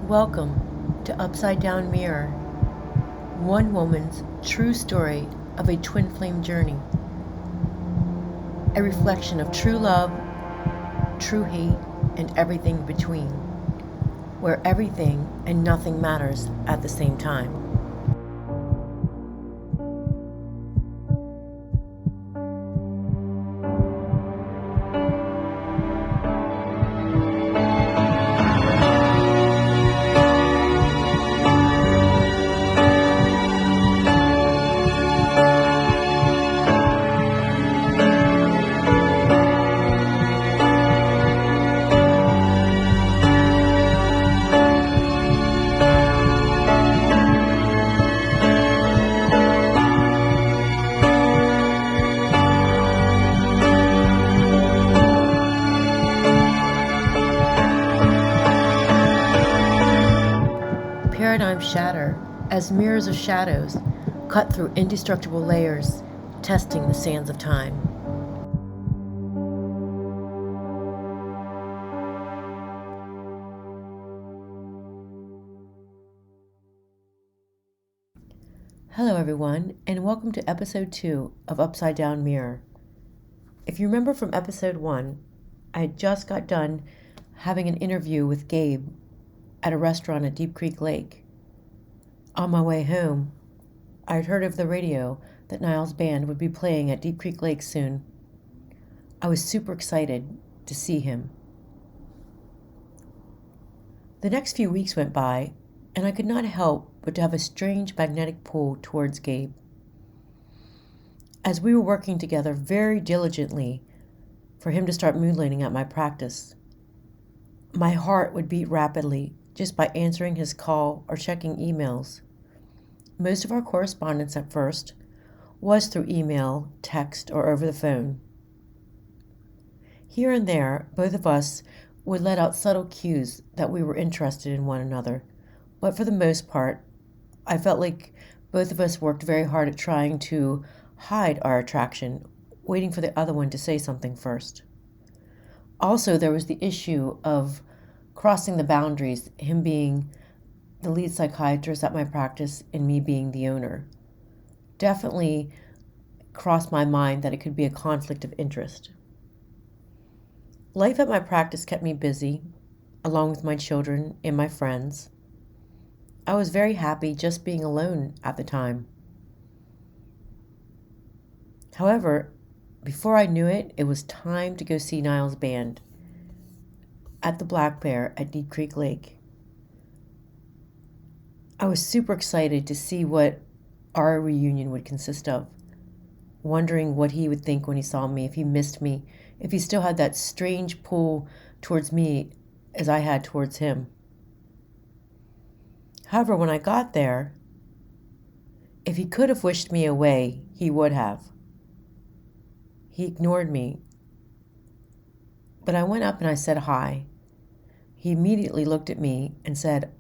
Welcome to Upside Down Mirror, one woman's true story of a twin flame journey, a reflection of true love, true hate, and everything between, where everything and nothing matters at the same time. Paradigms shatter as mirrors of shadows cut through indestructible layers, testing the sands of time. Hello everyone, and welcome to episode 2 of Upside Down Mirror. If you remember from episode 1, I had just got done having an interview with Gabe at a restaurant at Deep Creek Lake. On my way home, I had heard over the radio that Niall's band would be playing at Deep Creek Lake soon. I was super excited to see him. The next few weeks went by, and I could not help but to have a strange magnetic pull towards Gabe. As we were working together very diligently for him to start moonlighting at my practice, my heart would beat rapidly just by answering his call or checking emails. Most of our correspondence at first was through email, text, or over the phone. Here and there, both of us would let out subtle cues that we were interested in one another, but for the most part, I felt like both of us worked very hard at trying to hide our attraction, waiting for the other one to say something first. Also, there was the issue of crossing the boundaries, him being the lead psychiatrist at my practice and me being the owner. Definitely crossed my mind that it could be a conflict of interest. Life at my practice kept me busy, along with my children and my friends. I was very happy just being alone at the time. However, before I knew it, it was time to go see Niall's band at the Black Bear at Deep Creek Lake. I was super excited to see what our reunion would consist of, wondering what he would think when he saw me, if he missed me, if he still had that strange pull towards me as I had towards him. However, when I got there, if he could have wished me away, he would have. He ignored me, but I went up and I said hi. He immediately looked at me and said,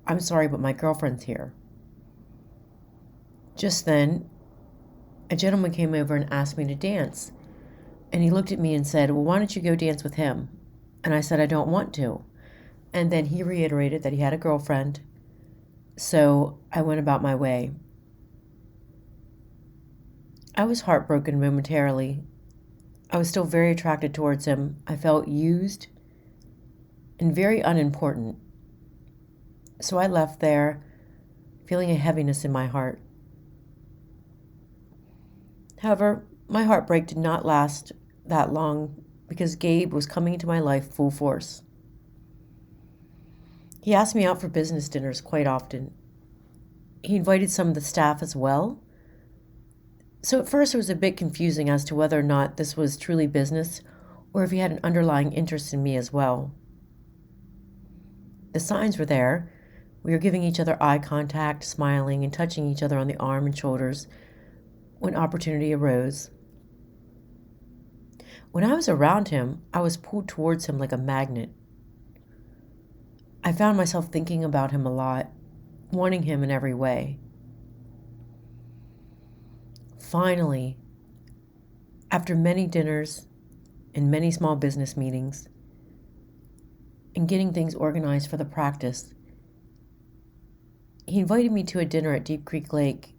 "I'm sorry, but my girlfriend's here." Just then, a gentleman came over and asked me to dance. And he looked at me and said, "Well, why don't you go dance with him?" And I said, "I don't want to." And then he reiterated that he had a girlfriend. So I went about my way. I was heartbroken momentarily. I was still very attracted towards him. I felt used and very unimportant. So I left there feeling a heaviness in my heart. However, my heartbreak did not last that long because Gabe was coming into my life full force. He asked me out for business dinners quite often. He invited some of the staff as well. So at first it was a bit confusing as to whether or not this was truly business or if he had an underlying interest in me as well. The signs were there. We were giving each other eye contact, smiling, and touching each other on the arm and shoulders when opportunity arose. When I was around him, I was pulled towards him like a magnet. I found myself thinking about him a lot, wanting him in every way. Finally, after many dinners and many small business meetings, and getting things organized for the practice, He invited me to a dinner at Deep Creek Lake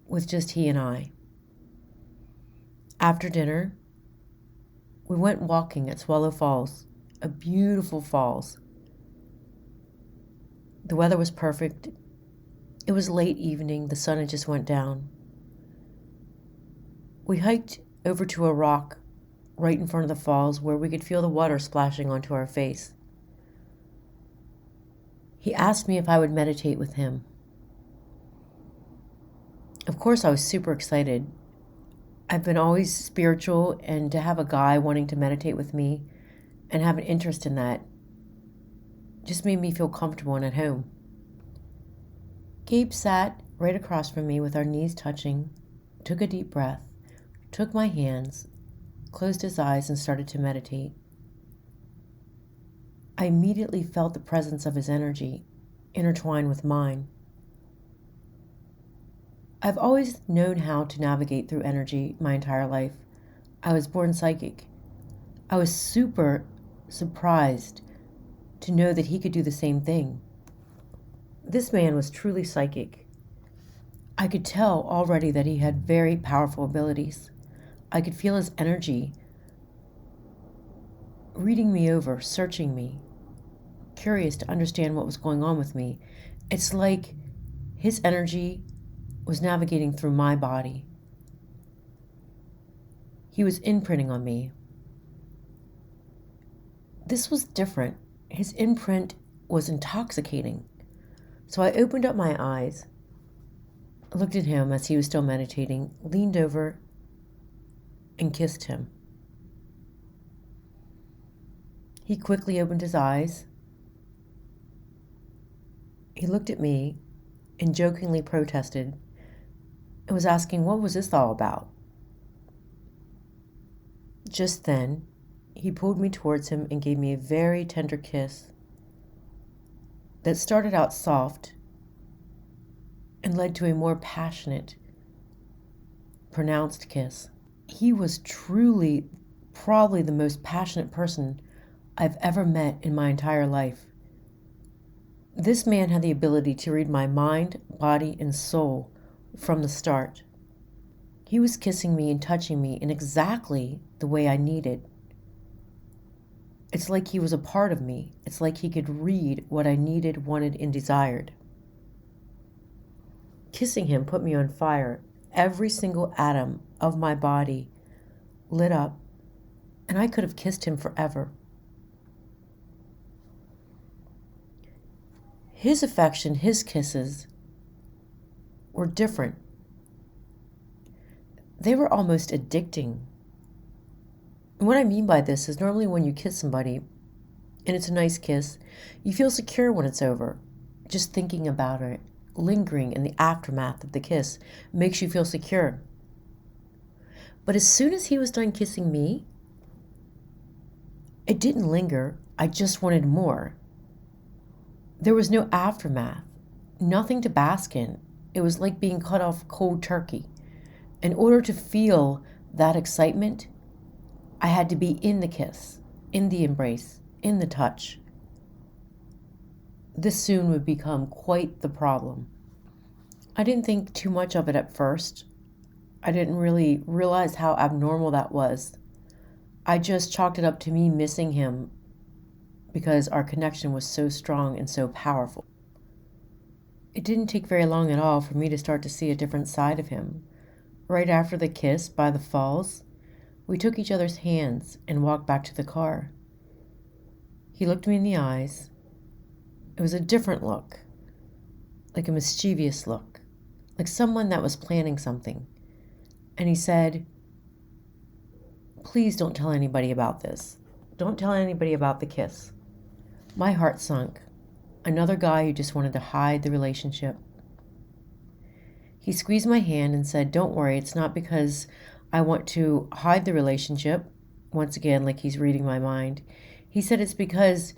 with just he and I. After dinner, we went walking at Swallow Falls, a beautiful falls. The weather was perfect. It was late evening. The sun had just went down. We hiked over to a rock right in front of the falls where we could feel the water splashing onto our face. He asked me if I would meditate with him. Of course, I was super excited. I've been always spiritual, and to have a guy wanting to meditate with me and have an interest in that just made me feel comfortable and at home. Gabe sat right across from me with our knees touching, took a deep breath, took my hands, closed his eyes, and started to meditate. I immediately felt the presence of his energy intertwined with mine. I've always known how to navigate through energy my entire life. I was born psychic. I was super surprised to know that he could do the same thing. This man was truly psychic. I could tell already that he had very powerful abilities. I could feel his energy reading me over, searching me, curious to understand what was going on with me. It's like his energy was navigating through my body. He was imprinting on me. This was different. His imprint was intoxicating. So I opened up my eyes, looked at him as he was still meditating, leaned over, and kissed him. He quickly opened his eyes. He looked at me and jokingly protested and was asking, what was this all about? Just then, he pulled me towards him and gave me a very tender kiss that started out soft and led to a more passionate, pronounced kiss. He was truly, probably the most passionate person I've ever met in my entire life. This man had the ability to read my mind, body, and soul from the start. He was kissing me and touching me in exactly the way I needed. It's like he was a part of me. It's like he could read what I needed, wanted, and desired. Kissing him put me on fire. Every single atom of my body lit up, and I could have kissed him forever. His affection, his kisses were different. They were almost addicting. And what I mean by this is normally when you kiss somebody, and it's a nice kiss, you feel secure when it's over. Just thinking about it, lingering in the aftermath of the kiss, makes you feel secure. But as soon as he was done kissing me, it didn't linger. I just wanted more. There was no aftermath, nothing to bask in. It was like being cut off cold turkey. In order to feel that excitement, I had to be in the kiss, in the embrace, in the touch. This soon would become quite the problem. I didn't think too much of it at first. I didn't really realize how abnormal that was. I just chalked it up to me missing him because our connection was so strong and so powerful. It didn't take very long at all for me to start to see a different side of him. Right after the kiss by the falls, we took each other's hands and walked back to the car. He looked me in the eyes. It was a different look, like a mischievous look, like someone that was planning something. And he said, "Please don't tell anybody about this. Don't tell anybody about the kiss." My heart sunk. Another guy who just wanted to hide the relationship. He squeezed my hand and said, "Don't worry, it's not because I want to hide the relationship." Once again, like he's reading my mind. He said, "It's because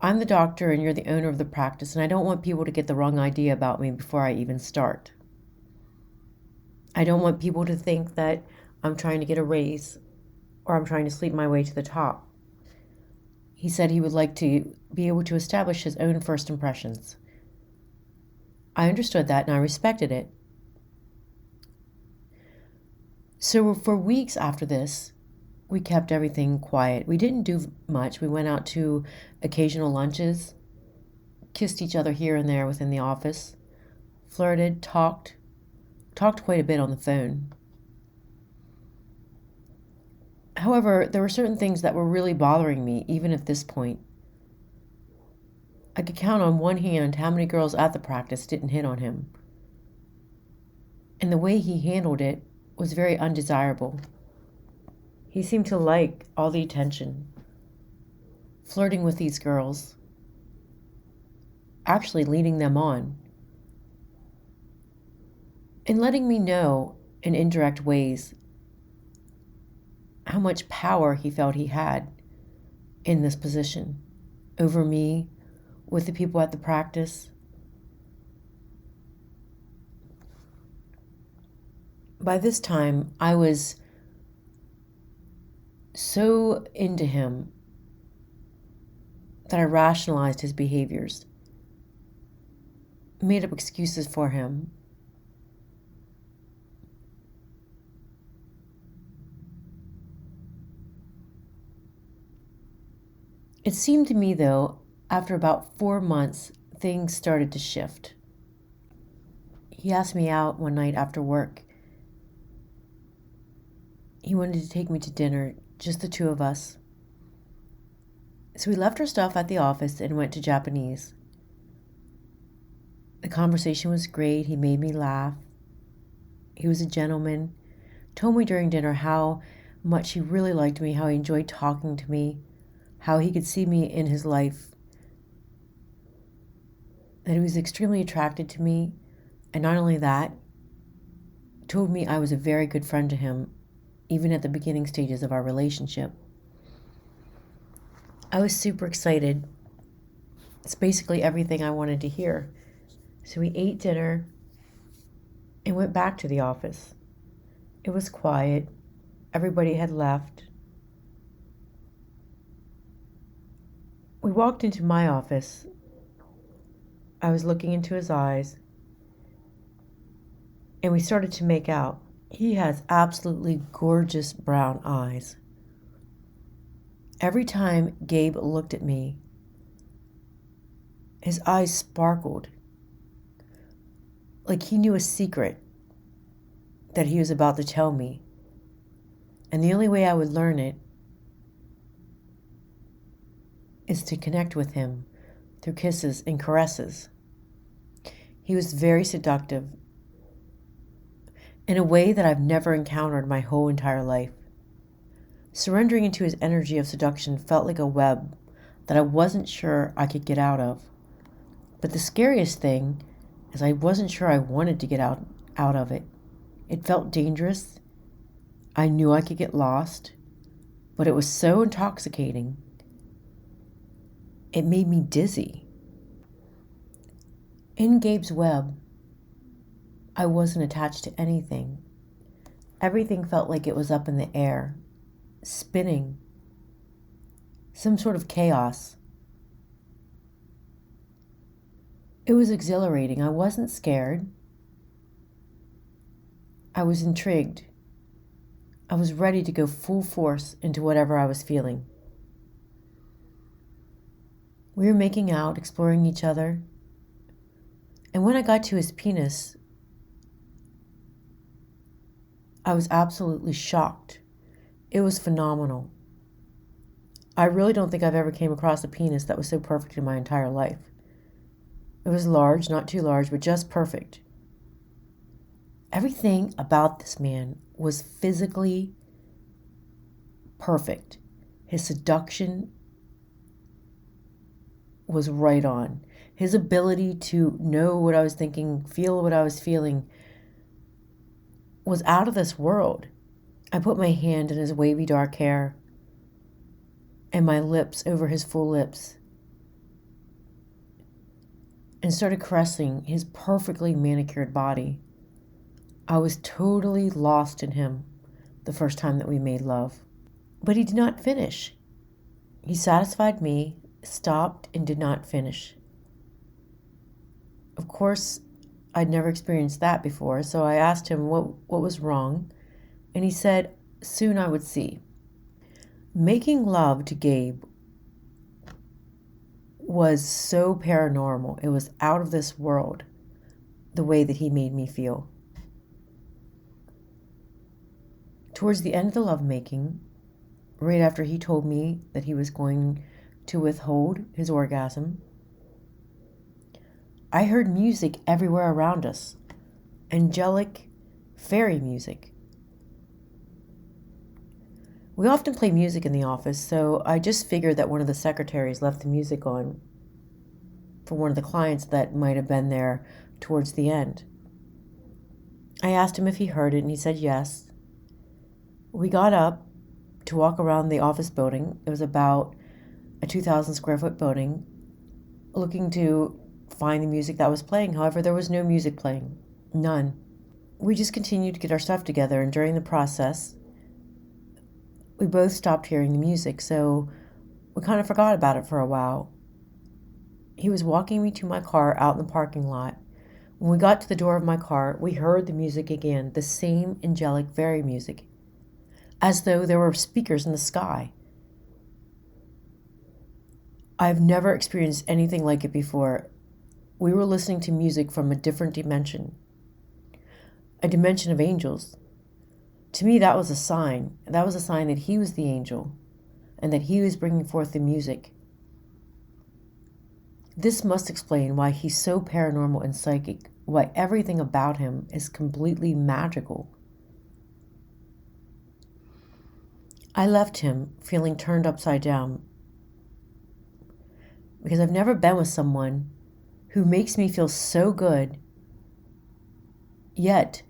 I'm the doctor and you're the owner of the practice, and I don't want people to get the wrong idea about me before I even start. I don't want people to think that I'm trying to get a raise or I'm trying to sleep my way to the top." He said he would like to be able to establish his own first impressions. I understood that and I respected it. So for weeks after this, we kept everything quiet. We didn't do much. We went out to occasional lunches, kissed each other here and there within the office, flirted, talked quite a bit on the phone. However, there were certain things that were really bothering me, even at this point. I could count on one hand how many girls at the practice didn't hit on him. And the way he handled it was very undesirable. He seemed to like all the attention, flirting with these girls, actually leading them on, and letting me know in indirect ways how much power he felt he had in this position over me, with the people at the practice. By this time, I was so into him that I rationalized his behaviors, made up excuses for him. It seemed to me, though, after about 4 months, things started to shift. He asked me out one night after work. He wanted to take me to dinner, just the two of us. So we left our stuff at the office and went to Japanese. The conversation was great. He made me laugh. He was a gentleman. Told me during dinner how much he really liked me, how he enjoyed talking to me, how he could see me in his life, that he was extremely attracted to me, and not only that, told me I was a very good friend to him, even at the beginning stages of our relationship. I was super excited. It's basically everything I wanted to hear. So we ate dinner and went back to the office. It was quiet. Everybody had left. We walked into my office. I was looking into his eyes, and we started to make out. He has absolutely gorgeous brown eyes. Every time Gabe looked at me, his eyes sparkled, like he knew a secret that he was about to tell me. And the only way I would learn it is to connect with him through kisses and caresses. He was very seductive in a way that I've never encountered my whole entire life. Surrendering into his energy of seduction felt like a web that I wasn't sure I could get out of. But the scariest thing is I wasn't sure I wanted to get out of it. It felt dangerous. I knew I could get lost, but it was so intoxicating. It made me dizzy. In Gabe's web, I wasn't attached to anything. Everything felt like it was up in the air, spinning, some sort of chaos. It was exhilarating. I wasn't scared. I was intrigued. I was ready to go full force into whatever I was feeling. We were making out, exploring each other. And when I got to his penis, I was absolutely shocked. It was phenomenal. I really don't think I've ever came across a penis that was so perfect in my entire life. It was large, not too large, but just perfect. Everything about this man was physically perfect. His seduction was right on. His ability to know what I was thinking, feel what I was feeling, was out of this world. I put my hand in his wavy dark hair and my lips over his full lips and started caressing his perfectly manicured body. I was totally lost in him the first time that we made love. But he did not finish. He satisfied me, stopped, and did not finish. Of course, I'd never experienced that before, so I asked him what was wrong, and he said, soon I would see. Making love to Gabe was so paranormal. It was out of this world, the way that he made me feel. Towards the end of the lovemaking, right after he told me that he was going to withhold his orgasm, I heard music everywhere around us. Angelic fairy music. We often play music in the office, so I just figured that one of the secretaries left the music on for one of the clients that might have been there towards the end. I asked him if he heard it, and he said yes. We got up to walk around the office building. It was about a 2,000 square foot building, looking to find the music that was playing. However, there was no music playing. None. We just continued to get our stuff together, and during the process, we both stopped hearing the music, so we kind of forgot about it for a while. He was walking me to my car out in the parking lot. When we got to the door of my car, we heard the music again, the same angelic fairy music, as though there were speakers in the sky. I've never experienced anything like it before. We were listening to music from a different dimension, a dimension of angels. To me, that was a sign. That was a sign that he was the angel and that he was bringing forth the music. This must explain why he's so paranormal and psychic, why everything about him is completely magical. I left him feeling turned upside down because I've never been with someone who makes me feel so good, yet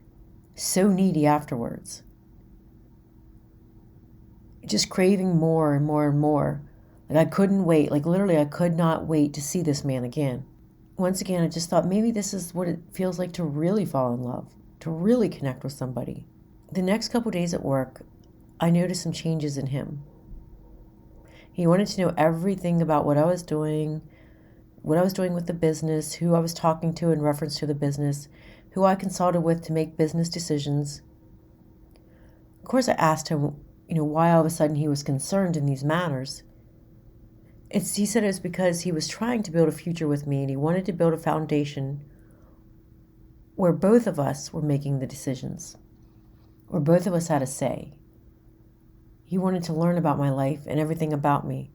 so needy afterwards. Just craving more and more and more. Like I couldn't wait. Like literally I could not wait to see this man again. Once again, I just thought maybe this is what it feels like to really fall in love, to really connect with somebody. The next couple days at work, I noticed some changes in him. He wanted to know everything about what I was doing with the business, who I was talking to in reference to the business, who I consulted with to make business decisions. Of course, I asked him, why all of a sudden he was concerned in these matters. He said it was because he was trying to build a future with me, and he wanted to build a foundation where both of us were making the decisions, where both of us had a say. He wanted to learn about my life and everything about me.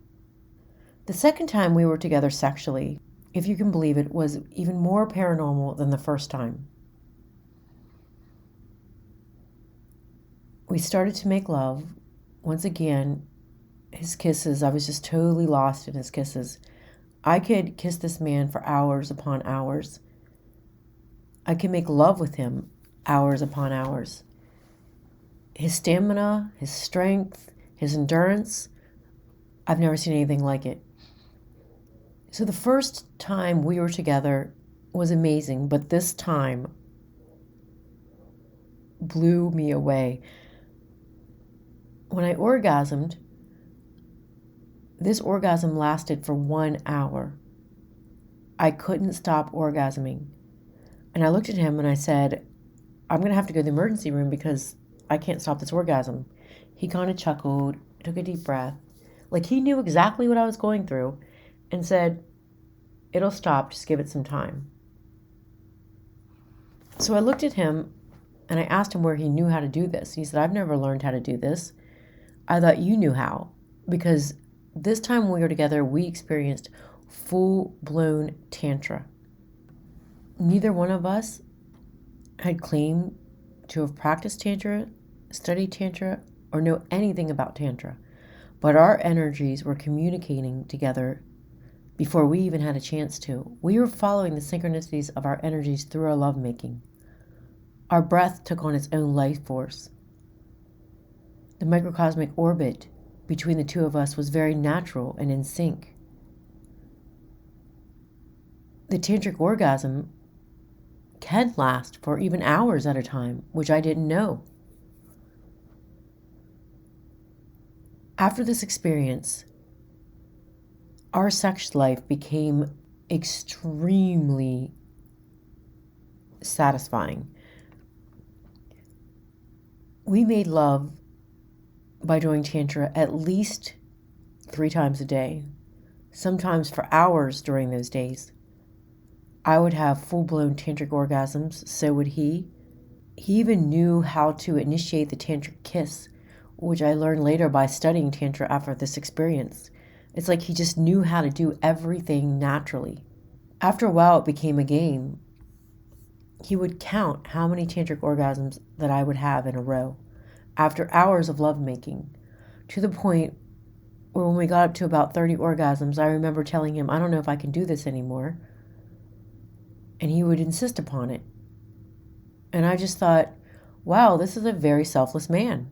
The second time we were together sexually, if you can believe it, was even more paranormal than the first time. We started to make love. Once again, his kisses, I was just totally lost in his kisses. I could kiss this man for hours upon hours. I could make love with him hours upon hours. His stamina, his strength, his endurance, I've never seen anything like it. So the first time we were together was amazing, but this time blew me away. When I orgasmed, this orgasm lasted for 1 hour. I couldn't stop orgasming. And I looked at him and I said, I'm going to have to go to the emergency room because I can't stop this orgasm. He kind of chuckled, took a deep breath. Like he knew exactly what I was going through and said, it'll stop, just give it some time. So I looked at him and I asked him where he knew how to do this. He said, I've never learned how to do this. I thought you knew how, because this time when we were together, we experienced full-blown Tantra. Neither one of us had claimed to have practiced Tantra, studied Tantra, or know anything about Tantra. But our energies were communicating together before we even had a chance to. We were following the synchronicities of our energies through our lovemaking. Our breath took on its own life force. The microcosmic orbit between the two of us was very natural and in sync. The tantric orgasm can last for even hours at a time, which I didn't know. After this experience, our sex life became extremely satisfying. We made love by doing Tantra at least 3 times a day, sometimes for hours during those days. I would have full-blown tantric orgasms, so would he. He even knew how to initiate the tantric kiss, which I learned later by studying Tantra after this experience. It's like he just knew how to do everything naturally. After a while, it became a game. He would count how many tantric orgasms that I would have in a row after hours of lovemaking, to the point where when we got up to about 30 orgasms, I remember telling him, I don't know if I can do this anymore. And he would insist upon it. And I just thought, wow, this is a very selfless man.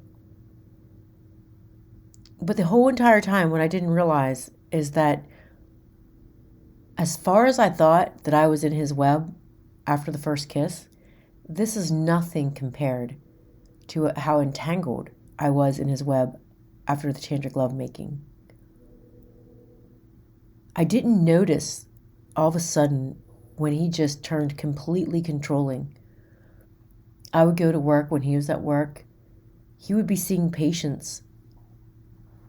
But the whole entire time, what I didn't realize is that as far as I thought that I was in his web after the first kiss, this is nothing compared to how entangled I was in his web after the tantric lovemaking. I didn't notice all of a sudden when he just turned completely controlling. I would go to work when he was at work. He would be seeing patients,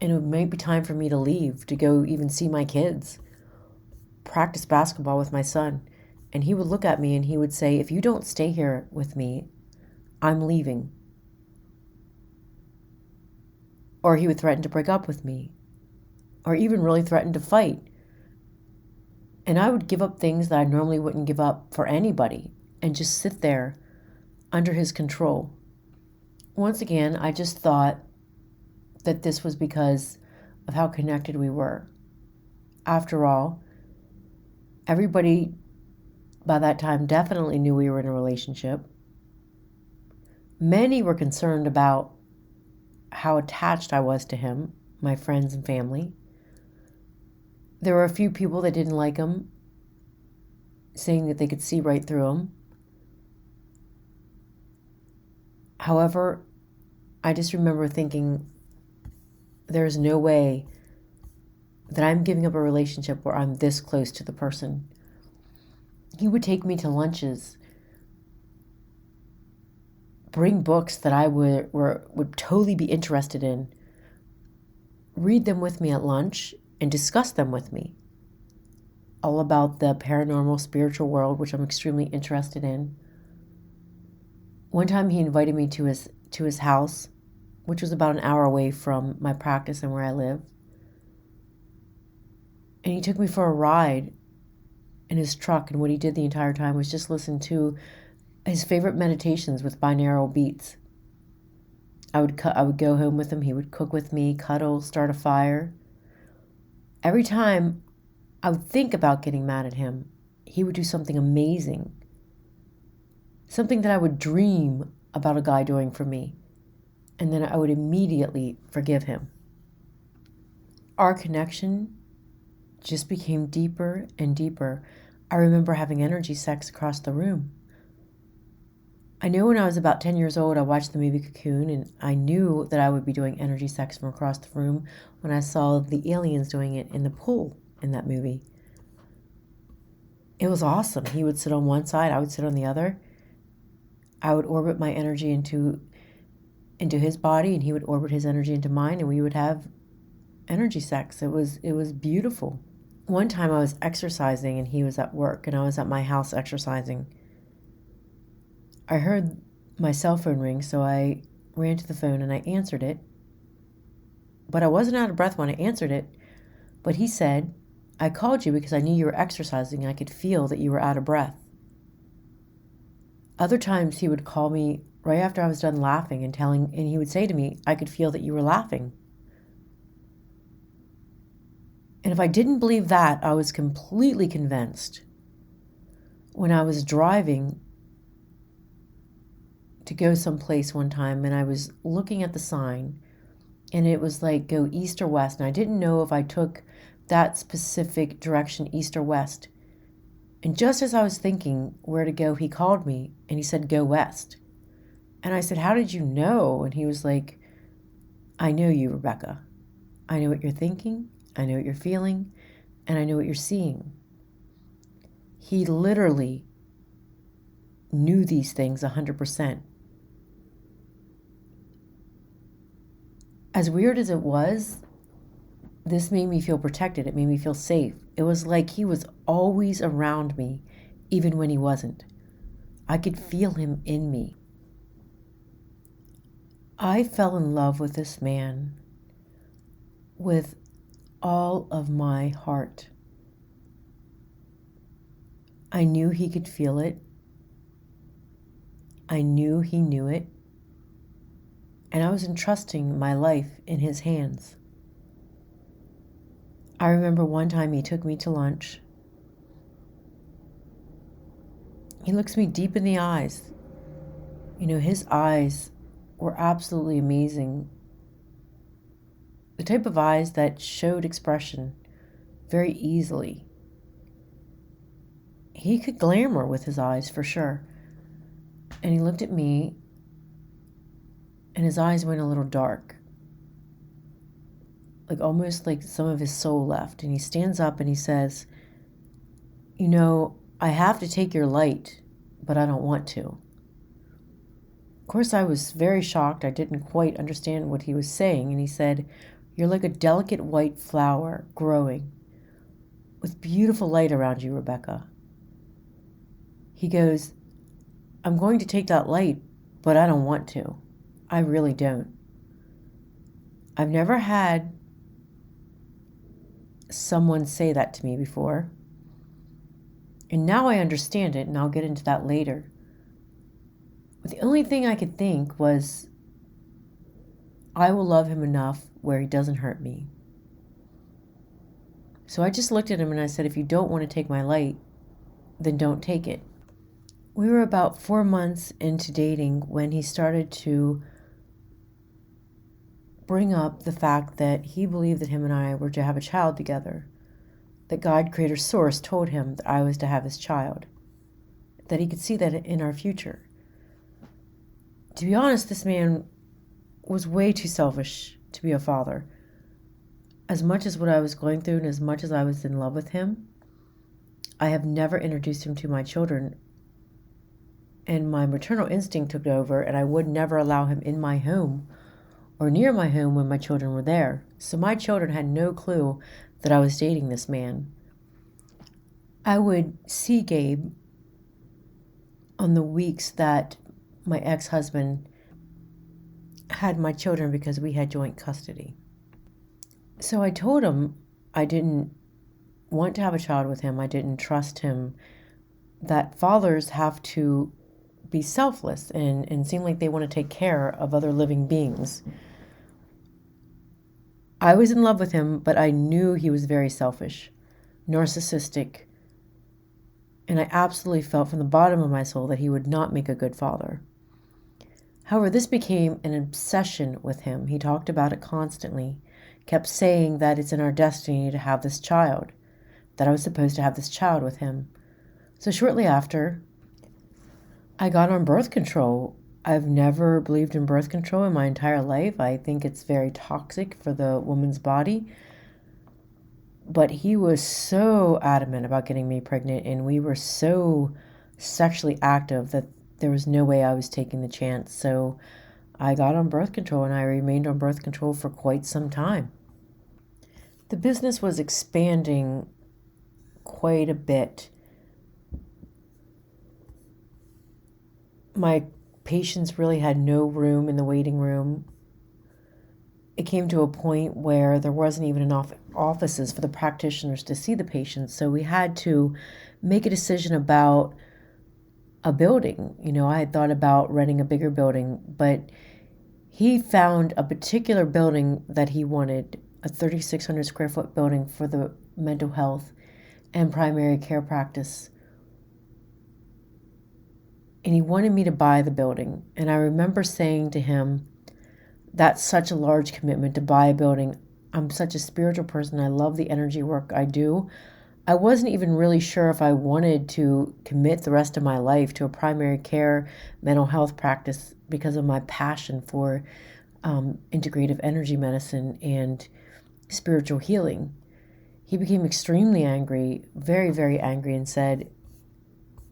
and it might be time for me to leave to go even see my kids, practice basketball with my son. And he would look at me and he would say, if you don't stay here with me, I'm leaving. Or he would threaten to break up with me, or even really threaten to fight. And I would give up things that I normally wouldn't give up for anybody and just sit there under his control. Once again, I just thought that this was because of how connected we were. After all, everybody by that time definitely knew we were in a relationship. Many were concerned about how attached I was to him, my friends and family. There were a few people that didn't like him, saying that they could see right through him. However, I just remember thinking, there's no way that I'm giving up a relationship where I'm this close to the person. He would take me to lunches, bring books that I would totally be interested in, read them with me at lunch, and discuss them with me. All about the paranormal spiritual world, which I'm extremely interested in. One time he invited me to his house, which was about an hour away from my practice and where I live. And he took me for a ride in his truck, and what he did the entire time was just listen to his favorite meditations with binaural beats. I would go home with him. He would cook with me, cuddle, start a fire. Every time I would think about getting mad at him, he would do something amazing. Something that I would dream about a guy doing for me. And then I would immediately forgive him. Our connection just became deeper and deeper. I remember having energy sex across the room. I know when I was about 10 years old, I watched the movie Cocoon, and I knew that I would be doing energy sex from across the room when I saw the aliens doing it in the pool in that movie. It was awesome. He would sit on one side, I would sit on the other. I would orbit my energy into his body, and he would orbit his energy into mine, and we would have energy sex. It was beautiful. One time I was exercising and he was at work, and I was at my house exercising. I heard my cell phone ring, so I ran to the phone and I answered it. But I wasn't out of breath when I answered it. But he said, I called you because I knew you were exercising and I could feel that you were out of breath. Other times he would call me right after I was done laughing and he would say to me, I could feel that you were laughing. And if I didn't believe that, I was completely convinced when I was driving to go someplace one time, and I was looking at the sign, and it was like go east or west, and I didn't know if I took that specific direction, east or west. And just as I was thinking where to go, he called me and he said, go west. And I said, how did you know? And he was like, I know you, Rebecca. I know what you're thinking, I know what you're feeling, and I know what you're seeing. He literally knew these things 100%. As weird as it was, this made me feel protected. It made me feel safe. It was like he was always around me, even when he wasn't. I could feel him in me. I fell in love with this man with all of my heart. I knew he could feel it. I knew he knew it. And I was entrusting my life in his hands. I remember one time he took me to lunch. He looks me deep in the eyes. His eyes were absolutely amazing. The type of eyes that showed expression very easily. He could glamour with his eyes for sure. And he looked at me, and his eyes went a little dark. Almost like some of his soul left. And he stands up and he says, I have to take your light, but I don't want to. Of course, I was very shocked. I didn't quite understand what he was saying. And he said, you're like a delicate white flower growing with beautiful light around you, Rebecca. He goes, I'm going to take that light, but I don't want to. I really don't. I've never had someone say that to me before. And now I understand it, and I'll get into that later. But the only thing I could think was, I will love him enough where he doesn't hurt me. So I just looked at him and I said, if you don't want to take my light, then don't take it. We were about 4 months into dating when he started to bring up the fact that he believed that him and I were to have a child together, that God, Creator, Source told him that I was to have his child, that he could see that in our future. To be honest, this man was way too selfish to be a father. As much as what I was going through and as much as I was in love with him, I have never introduced him to my children, and my maternal instinct took over, and I would never allow him in my home or near my home when my children were there. So my children had no clue that I was dating this man. I would see Gabe on the weeks that my ex-husband had my children because we had joint custody. So I told him I didn't want to have a child with him. I didn't trust him, that fathers have to be selfless and seem like they want to take care of other living beings. I was in love with him, but I knew he was very selfish, narcissistic, and I absolutely felt from the bottom of my soul that he would not make a good father. However, this became an obsession with him. He talked about it constantly, kept saying that it's in our destiny to have this child, that I was supposed to have this child with him. So shortly after, I got on birth control. I've never believed in birth control in my entire life. I think it's very toxic for the woman's body. But he was so adamant about getting me pregnant, and we were so sexually active that there was no way I was taking the chance. So I got on birth control, and I remained on birth control for quite some time. The business was expanding quite a bit. My patients really had no room in the waiting room. It came to a point where there wasn't even enough offices for the practitioners to see the patients. So we had to make a decision about a building. I had thought about renting a bigger building, but he found a particular building that he wanted, a 3,600 square foot building for the mental health and primary care practice. And he wanted me to buy the building. And I remember saying to him, that's such a large commitment to buy a building. I'm such a spiritual person. I love the energy work I do. I wasn't even really sure if I wanted to commit the rest of my life to a primary care mental health practice because of my passion for integrative energy medicine and spiritual healing. He became extremely angry, very, very angry, and said,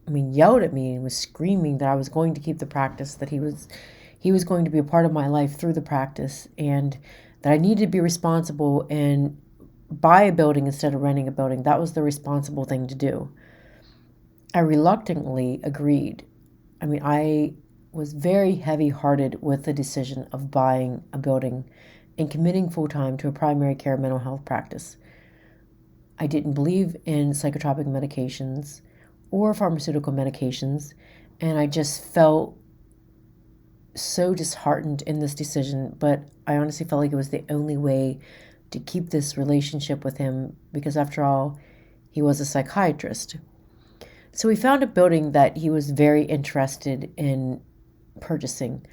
yelled at me and was screaming that I was going to keep the practice, that he was going to be a part of my life through the practice, and that I needed to be responsible and buy a building instead of renting a building. That was the responsible thing to do. I reluctantly agreed. I was very heavy-hearted with the decision of buying a building and committing full-time to a primary care mental health practice. I didn't believe in psychotropic medications or pharmaceutical medications, and I just felt so disheartened in this decision, but I honestly felt like it was the only way to keep this relationship with him, because after all, he was a psychiatrist. So we found a building that he was very interested in purchasing.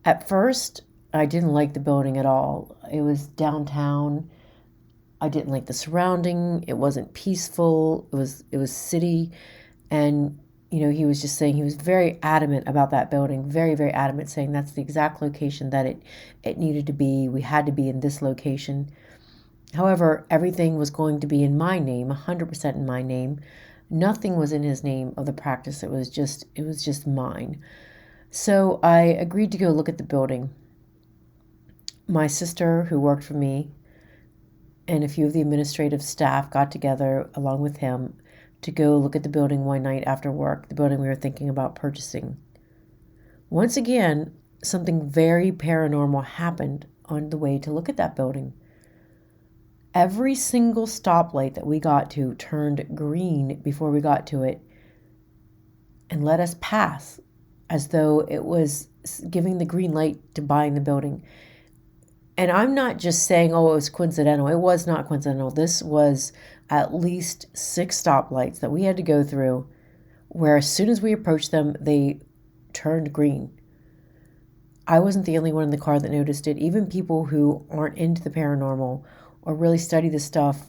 At first, I didn't like the building at all. It was downtown. I didn't like the surrounding. It wasn't peaceful. It was city, and he was just saying, he was very adamant about that building, very, very adamant, saying that's the exact location that it needed to be. We had to be in this location. However, everything was going to be in my name, 100% in my name. Nothing was in his name of the practice. It was just mine. So I agreed to go look at the building. My sister, who worked for me, and a few of the administrative staff got together along with him to go look at the building one night after work, the building we were thinking about purchasing. Once again, something very paranormal happened on the way to look at that building. Every single stoplight that we got to turned green before we got to it and let us pass, as though it was giving the green light to buying the building. And I'm not just saying, oh, it was coincidental. It was not coincidental. This was at least 6 stoplights that we had to go through, where as soon as we approached them, they turned green. I wasn't the only one in the car that noticed it. Even people who aren't into the paranormal or really study the stuff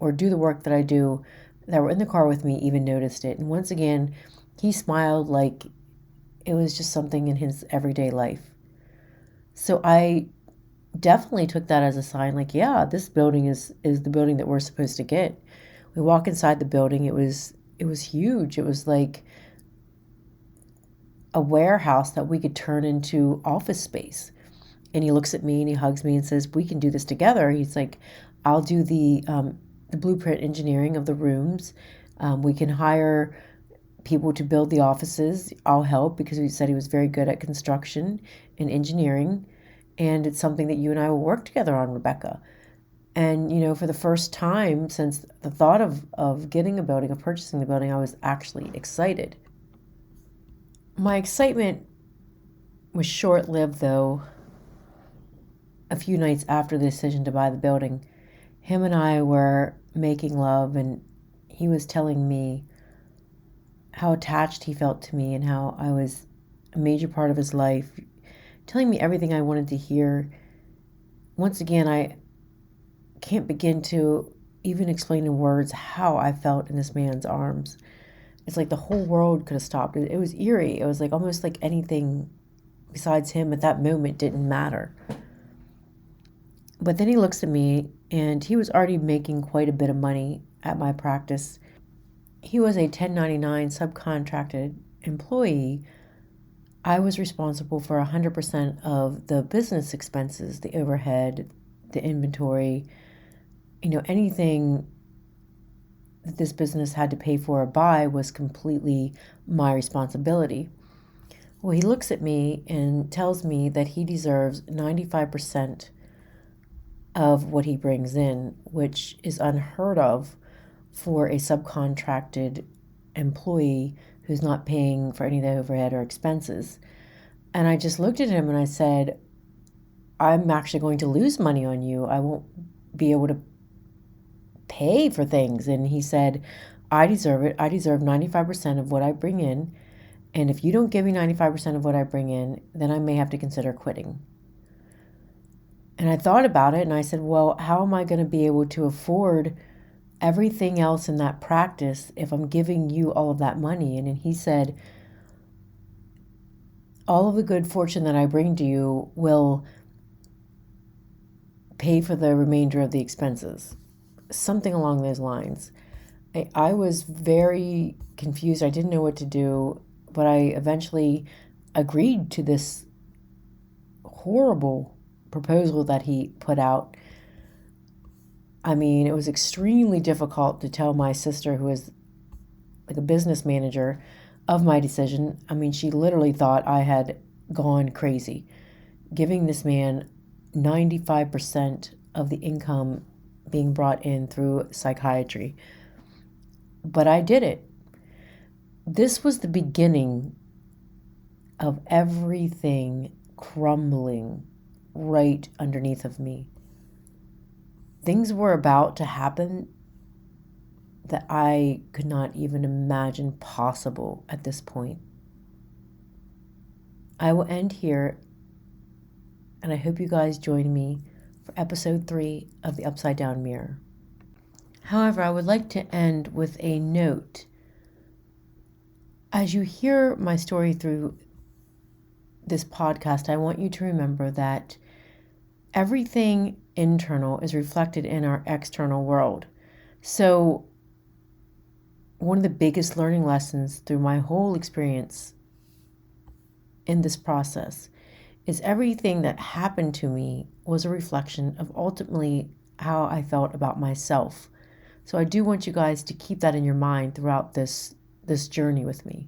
or do the work that I do, that were in the car with me, even noticed it. And once again, he smiled like it was just something in his everyday life. So I definitely took that as a sign, like, yeah, this building is the building that we're supposed to get. We walk inside the building. It was huge. It was like a warehouse that we could turn into office space. And he looks at me and he hugs me and says, we can do this together. He's like, I'll do the blueprint engineering of the rooms. We can hire people to build the offices. I'll help, because he said he was very good at construction and engineering. And it's something that you and I will work together on, Rebecca. And, for the first time since the thought of getting a building, of purchasing the building, I was actually excited. My excitement was short-lived, though. A few nights after the decision to buy the building, him and I were making love, and he was telling me how attached he felt to me and how I was a major part of his life, telling me everything I wanted to hear. Once again, I can't begin to even explain in words how I felt in this man's arms. It's like the whole world could have stopped. It was eerie. It was like almost like anything besides him at that moment didn't matter. But then he looks at me, and he was already making quite a bit of money at my practice. He was a 1099 subcontracted employee. I was responsible for 100% of the business expenses, the overhead, the inventory, anything that this business had to pay for or buy was completely my responsibility. Well, he looks at me and tells me that he deserves 95% of what he brings in, which is unheard of for a subcontracted employee who's not paying for any of the overhead or expenses. And I just looked at him and I said, I'm actually going to lose money on you. I won't be able to pay for things. And he said, I deserve it. I deserve 95% of what I bring in. And if you don't give me 95% of what I bring in, then I may have to consider quitting. And I thought about it and I said, well, how am I going to be able to afford everything else in that practice if I'm giving you all of that money? And then he said, all of the good fortune that I bring to you will pay for the remainder of the expenses. Something along those lines. I was very confused. I didn't know what to do, but I eventually agreed to this horrible proposal that he put out. I mean, it was extremely difficult to tell my sister, who is like a business manager, of my decision. I mean, she literally thought I had gone crazy, giving this man 95% of the income being brought in through psychiatry. But I did it. This was the beginning of everything crumbling right underneath of me. Things were about to happen that I could not even imagine possible at this point. I will end here, and I hope you guys join me for episode 3 of The Upside Down Mirror. However, I would like to end with a note. As you hear my story through this podcast, I want you to remember that everything internal is reflected in our external world. So, one of the biggest learning lessons through my whole experience in this process is everything that happened to me was a reflection of ultimately how I felt about myself. So I do want you guys to keep that in your mind throughout this journey with me.